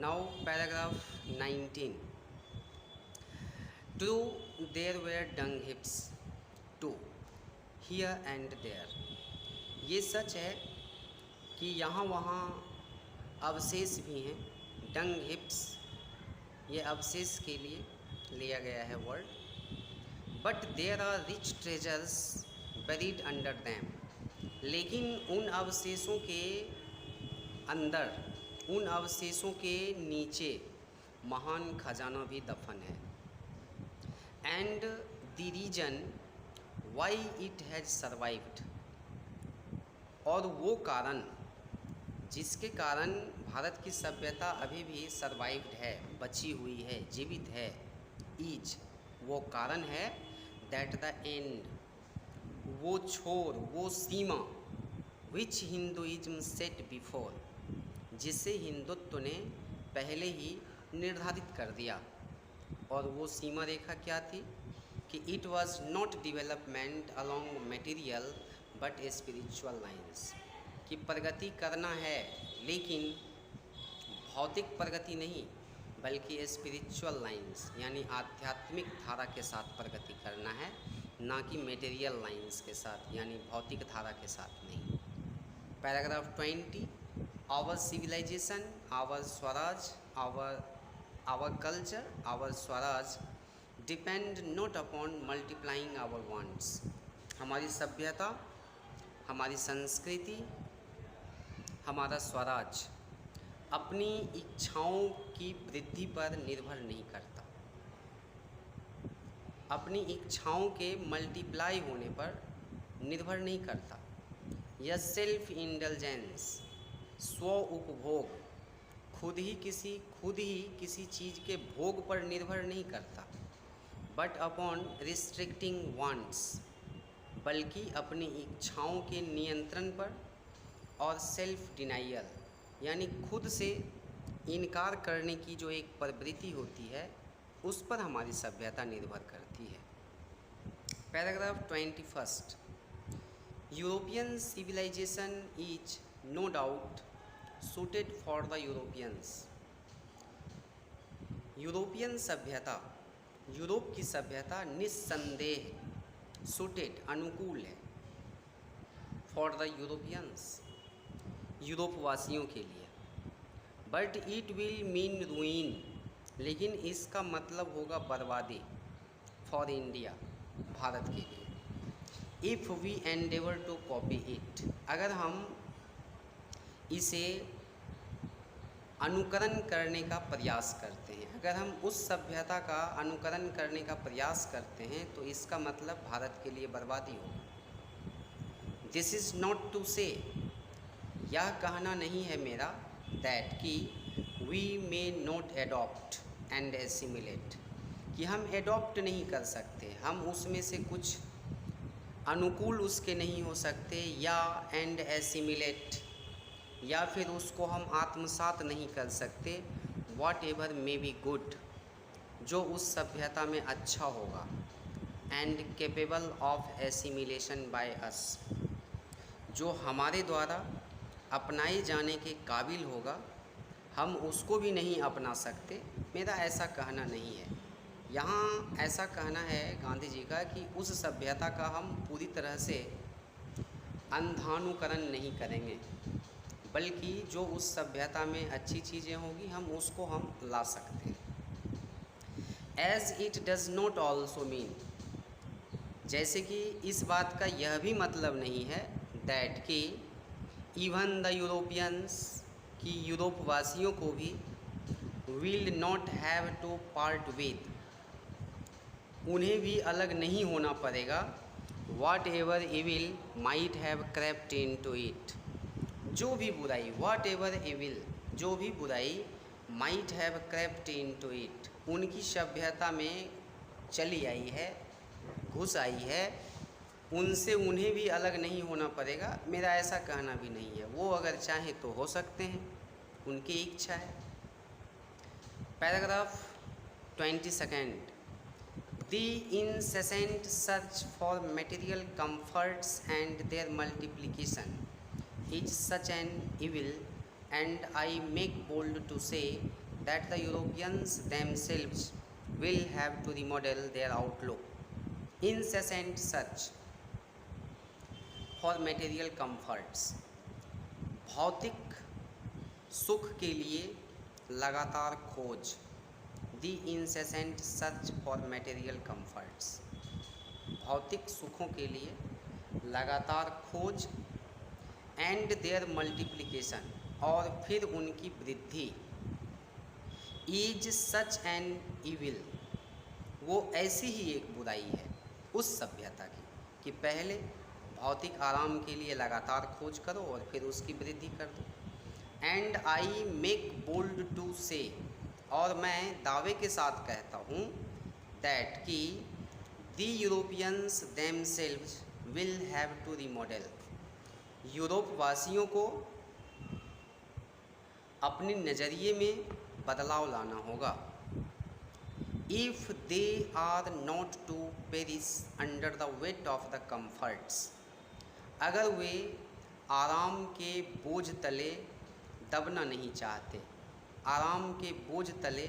Now paragraph 19. True, there were dung heaps too, here and there. ये सच है कि यहाँ वहाँ अवशेष भी हैं. डंग हिप्स ये अवशेष के लिए लिया गया है word. But there are rich treasures buried under them. लेकिन उन अवशेषों के अंदर, उन अवशेषों के नीचे महान खजाना भी दफन है. And the reason why it has survived, और वो कारण जिसके कारण भारत की सभ्यता अभी भी सर्वाइव्ड है, बची हुई है, जीवित है, इज वो कारण है दैट द एंड, वो छोर, वो सीमा, विच हिंदुइज्म सेट बिफोर, जिसे हिंदुत्व ने पहले ही निर्धारित कर दिया. और वो सीमा रेखा क्या थी कि it was not development along material but spiritual lines, कि प्रगति करना है लेकिन भौतिक प्रगति नहीं बल्कि स्पिरिचुअल लाइन्स यानी आध्यात्मिक धारा के साथ प्रगति करना है, ना कि मटेरियल लाइन्स के साथ यानी भौतिक धारा के साथ नहीं. Paragraph 20. Our civilization, our swaraj, our culture, our swaraj depend not upon multiplying our wants. हमारी सभ्यता, हमारी संस्कृति, हमारा स्वराज अपनी इच्छाओं की वृद्धि पर निर्भर नहीं करता, अपनी इच्छाओं के मल्टीप्लाई होने पर निर्भर नहीं करता. यह सेल्फ इंडल्जेंस, स्व उपभोग, खुद ही किसी चीज़ के भोग पर निर्भर नहीं करता. बट अपॉन रिस्ट्रिक्टिंग वांट्स, बल्कि अपनी इच्छाओं के नियंत्रण पर, और सेल्फ डिनाइयल यानी खुद से इनकार करने की जो एक प्रवृत्ति होती है उस पर हमारी सभ्यता निर्भर करती है. Paragraph 21. European civilization is no doubt suited for the Europeans. European सभ्यता, यूरोप की सभ्यता निस्संदेह सूटेड अनुकूल है फॉर द यूरोपियंस यूरोपवासियों के लिए. बट इट विल मीन रूइन, लेकिन इसका मतलब होगा बर्बादी फॉर इंडिया, भारत के लिए. If we endeavour to copy it, अगर हम इसे अनुकरण करने का प्रयास करते हैं, अगर हम उस सभ्यता का अनुकरण करने का प्रयास करते हैं तो इसका मतलब भारत के लिए बर्बादी होगी. दिस इज़ नॉट टू से, यह कहना नहीं है मेरा, दैट कि we may not adopt and assimilate, कि हम एडॉप्ट नहीं कर सकते, हम उसमें से कुछ अनुकूल उसके नहीं हो सकते, या एंड एसिमिलेट, या फिर उसको हम आत्मसात नहीं कर सकते. What ever may be good, जो उस सभ्यता में अच्छा होगा, and capable of assimilation by us, जो हमारे द्वारा अपनाए जाने के काबिल होगा, हम उसको भी नहीं अपना सकते. मेरा ऐसा कहना नहीं है. यहाँ ऐसा कहना है गांधी जी का कि उस सभ्यता का हम पूरी तरह से अंधानुकरण नहीं करेंगे, बल्कि जो उस सभ्यता में अच्छी चीज़ें होगी हम उसको हम ला सकते हैं. As it does not also mean, जैसे कि इस बात का यह भी मतलब नहीं है दैट कि इवन द यूरोपियंस, कि यूरोपवासियों को भी will not have to part with, उन्हें भी अलग नहीं होना पड़ेगा. Whatever evil might have crept into it, जो भी बुराई, वाट एवर इविल, जो भी बुराई, might have crept into it, उनकी सभ्यता में चली आई है, घुस आई है, उनसे उन्हें भी अलग नहीं होना पड़ेगा. मेरा ऐसा कहना भी नहीं है. वो अगर चाहे तो हो सकते हैं, उनकी इच्छा है. Paragraph 22. The incessant search for material comforts and their multiplication is such an evil, and I make bold to say that the Europeans themselves will have to remodel their outlook, incessant search for material comforts, भौतिक सुख के लिए लगातार खोज, the incessant search for material comforts, भौतिक सुखों के लिए लगातार खोज, and their multiplication, और फिर उनकी वृद्धि, is such an evil, वो ऐसी ही एक बुराई है उस सभ्यता की कि पहले भौतिक आराम के लिए लगातार खोज करो और फिर उसकी वृद्धि कर दो। And I make bold to say, और मैं दावे के साथ कहता हूँ दैट कि the Europeans themselves will have to remodel, Europe वासियों को अपने नज़रिए में बदलाव लाना होगा। If they are not to perish under the weight of the comforts, अगर वे आराम के बोझ तले दबना नहीं चाहते, आराम के बोझ तले,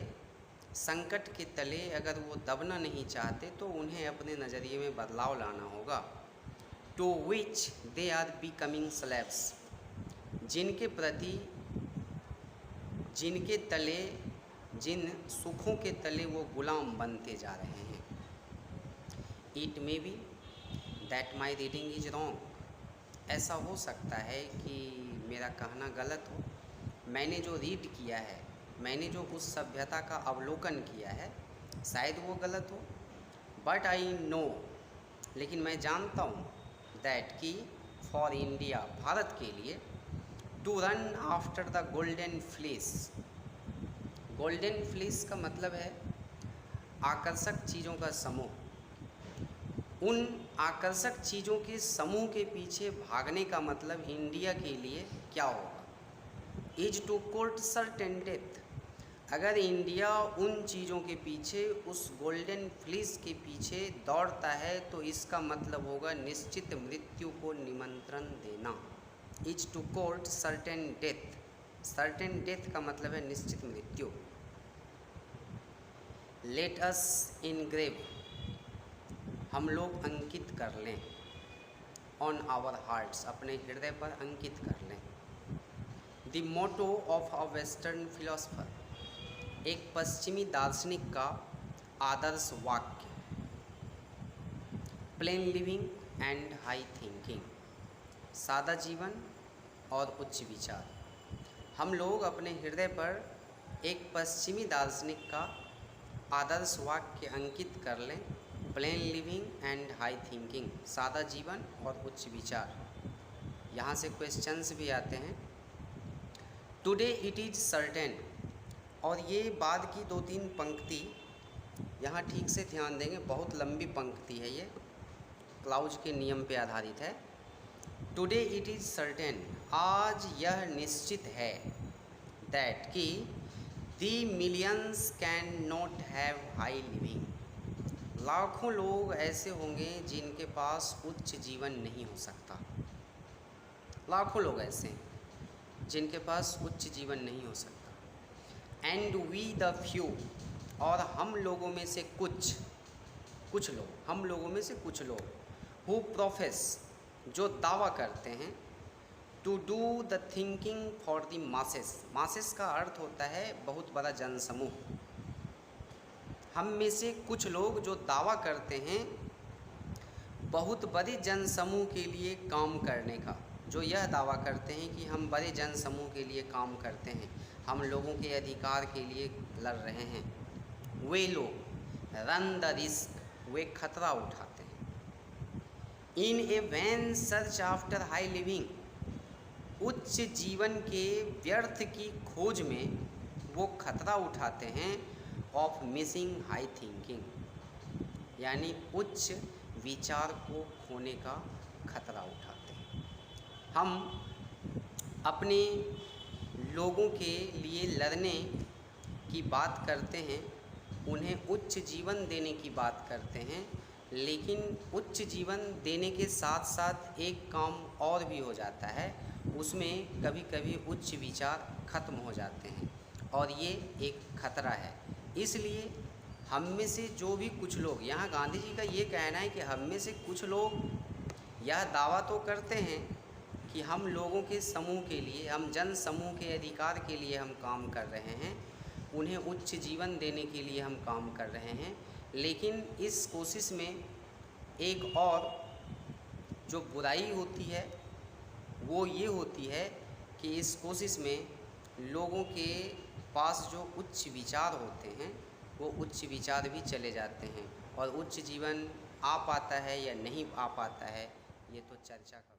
संकट के तले अगर वो दबना नहीं चाहते तो उन्हें अपने नज़रिए में बदलाव लाना होगा। To which they are becoming slaves, जिनके प्रति, जिनके तले, जिन सुखों के तले वो गुलाम बनते जा रहे हैं। It may be that my reading is wrong, ऐसा हो सकता है कि मेरा कहना गलत हो, मैंने जो रीड किया है, मैंने जो उस सभ्यता का अवलोकन किया है, शायद वो गलत हो। बट आई नो, लेकिन मैं जानता हूँ दैट कि फॉर इंडिया, भारत के लिए, to run after the golden fleece, golden fleece का मतलब है आकर्षक चीज़ों का समूह, उन आकर्षक चीज़ों के समूह के पीछे भागने का मतलब इंडिया के लिए क्या होगा। Is to court certain death, अगर इंडिया उन चीज़ों के पीछे, उस गोल्डन फ्लीस के पीछे दौड़ता है तो इसका मतलब होगा निश्चित मृत्यु को निमंत्रण देना। Is to court certain death, certain death का मतलब है निश्चित मृत्यु। लेट अस इनग्रेव, हम लोग अंकित कर लें, ऑन आवर हार्ट्स, अपने हृदय पर अंकित कर लें। The motto of a western philosopher, एक पश्चिमी दार्शनिक का आदर्श वाक्य, plain living and high thinking, सादा जीवन और उच्च विचार। हम लोग अपने हृदय पर एक पश्चिमी दार्शनिक का आदर्श वाक्य अंकित कर लें, plane living and high thinking, सादा जीवन और उच्च विचार। यहाँ से क्वेश्चंस भी आते हैं। टुडे इट इज़ सर्टेन, और ये बाद की 2-3 पंक्ति यहाँ ठीक से ध्यान देंगे, बहुत लंबी पंक्ति है ये, क्लाउज के नियम पे आधारित है। टुडे इट इज़ सर्टेन, आज यह निश्चित है, दैट कि the millions cannot have high living, लाखों लोग ऐसे होंगे जिनके पास उच्च जीवन नहीं हो सकता। लाखों लोग ऐसे हैं जिनके पास उच्च जीवन नहीं हो सकता। एंड वी द फ्यू, और हम लोगों में से कुछ लोग, हम लोगों में से कुछ लोग, हु प्रोफेस, जो दावा करते हैं, to do the thinking for the masses, masses का अर्थ होता है बहुत बड़ा जनसमूह। हम में से कुछ लोग जो दावा करते हैं बहुत बड़े जनसमूह के लिए काम करने का, जो यह दावा करते हैं कि हम बड़े जनसमूह के लिए काम करते हैं, हम लोगों के अधिकार के लिए लड़ रहे हैं, वे लोग रन द रिस्क, वे खतरा उठाते हैं। In a vain search after high living, उच्च जीवन के व्यर्थ की खोज में वो खतरा उठाते हैं ऑफ मिसिंग हाई थिंकिंग, यानी उच्च विचार को खोने का खतरा उठाते हैं। हम अपने लोगों के लिए लड़ने की बात करते हैं, उन्हें उच्च जीवन देने की बात करते हैं, लेकिन उच्च जीवन देने के साथ साथ एक काम और भी हो जाता है, उसमें कभी कभी उच्च विचार खत्म हो जाते हैं, और ये एक खतरा है। इसलिए हम में से जो भी कुछ लोग, यहाँ गांधी जी का ये कहना है कि हम में से कुछ लोग यह दावा तो करते हैं कि हम लोगों के समूह के लिए, हम जन समूह के अधिकार के लिए हम काम कर रहे हैं, उन्हें उच्च जीवन देने के लिए हम काम कर रहे हैं, लेकिन इस कोशिश में एक और जो बुराई होती है वो ये होती है कि इस कोशिश में लोगों के पास जो उच्च विचार होते हैं वो उच्च विचार भी चले जाते हैं, और उच्च जीवन आ पाता है या नहीं आ पाता है ये तो चर्चा का